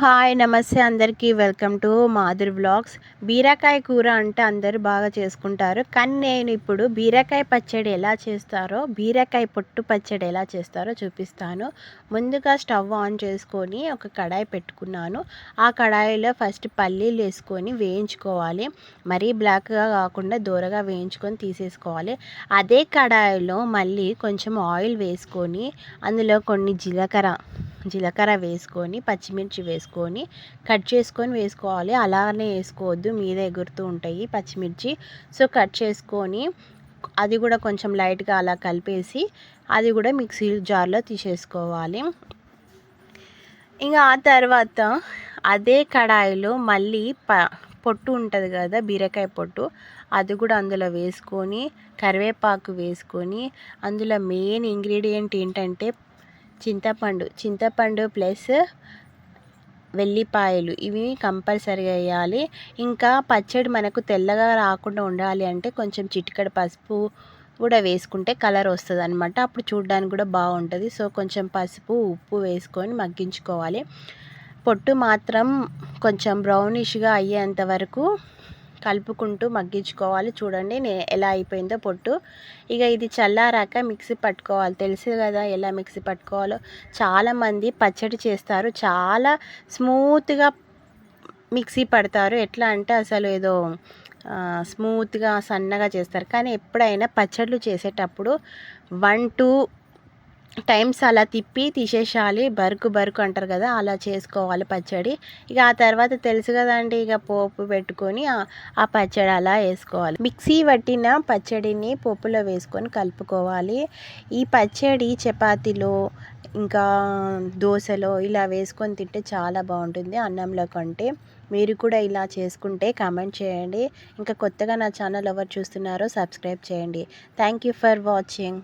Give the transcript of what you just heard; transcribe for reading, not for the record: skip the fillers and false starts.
Hi నమస్తే అందరికీ welcome to Madhuri vlogs. బీరకాయ కూర అంటే అందరూ బాగా చేసుకుంటారు, కానీ నేను ఇప్పుడు బీరకాయ పచ్చడి ఎలా చేస్తారో, బీరకాయ పొట్టు పచ్చడి ఎలా చేస్తారో చూపిస్తాను. ముందుగా స్టవ్ ఆన్ చేసుకొని ఒక కడాయి పెట్టుకున్నాను. ఆ కడాయిలో ఫస్ట్ పల్లీలు వేసుకొని వేయించుకోవాలి. మరీ బ్లాక్గా కాకుండా దూరగా వేయించుకొని తీసేసుకోవాలి. అదే కడాయిలో మళ్ళీ కొంచెం ఆయిల్ వేసుకొని అందులో కొన్ని జీలకర్ర వేసుకొని పచ్చిమిర్చి వేసుకొని కట్ చేసుకొని వేసుకోవాలి. అలానే వేసుకోవద్దు, మీద ఎగురుతూ ఉంటాయి పచ్చిమిర్చి. సో కట్ చేసుకొని అది కూడా కొంచెం లైట్గా అలా కలిపేసి అది కూడా మిక్సీ జార్లో తీసేసుకోవాలి. ఇంకా ఆ తర్వాత అదే కడాయిలో మళ్ళీ పొట్టు ఉంటుంది కదా, బీరకాయ పొట్టు, అది కూడా అందులో వేసుకొని కరివేపాకు వేసుకొని అందులో మెయిన్ ఇంగ్రీడియంట్ ఏంటంటే చింతపండు ప్లస్ వెల్లిపాయలు, ఇవి కంపల్సరీగా వేయాలి. ఇంకా పచ్చడి మనకు తెల్లగా రాకుండా ఉండాలి అంటే కొంచెం చిటికెడు పసుపు కూడా వేసుకుంటే కలర్ వస్తుంది అనమాట. అప్పుడు చూడడానికి కూడా బాగుంటుంది. సో కొంచెం పసుపు ఉప్పు వేసుకొని మగ్గించుకోవాలి. పొట్టు మాత్రం కొంచెం బ్రౌనిష్గా అయ్యేంత వరకు కలుపుకుంటూ మగ్గించుకోవాలి. చూడండి ఎలా అయిపోయిందో పొట్టు. ఇక ఇది చల్లారాక మిక్సీ పట్టుకోవాలి. తెలుసు కదా ఎలా మిక్సీ పట్టుకోవాలో. చాలామంది పచ్చడి చేస్తారు, చాలా స్మూత్గా మిక్సీ పడతారు. ఎట్లా అంటే అసలు ఏదో స్మూత్గా సన్నగా చేస్తారు. కానీ ఎప్పుడైనా పచ్చళ్ళు చేసేటప్పుడు 1-2 టైమ్స్ అలా తిప్పి తీసేసాలి. బరుకు అంటారు కదా, అలా చేసుకోవాలి పచ్చడి. ఇక ఆ తర్వాత తెలుసు కదండి, ఇక పోపు పెట్టుకొని ఆ పచ్చడి అలా వేసుకోవాలి. మిక్సీ పట్టిన పచ్చడిని పోపులో వేసుకొని కలుపుకోవాలి. ఈ పచ్చడి చపాతీలో ఇంకా దోశలో ఇలా వేసుకొని తింటే చాలా బాగుంటుంది అన్నంలో కంటే. మీరు కూడా ఇలా చేసుకుంటే కామెంట్ చేయండి. ఇంకా కొత్తగా నా ఛానల్ ఎవరు చూస్తున్నారో సబ్స్క్రైబ్ చేయండి. Thank you for watching.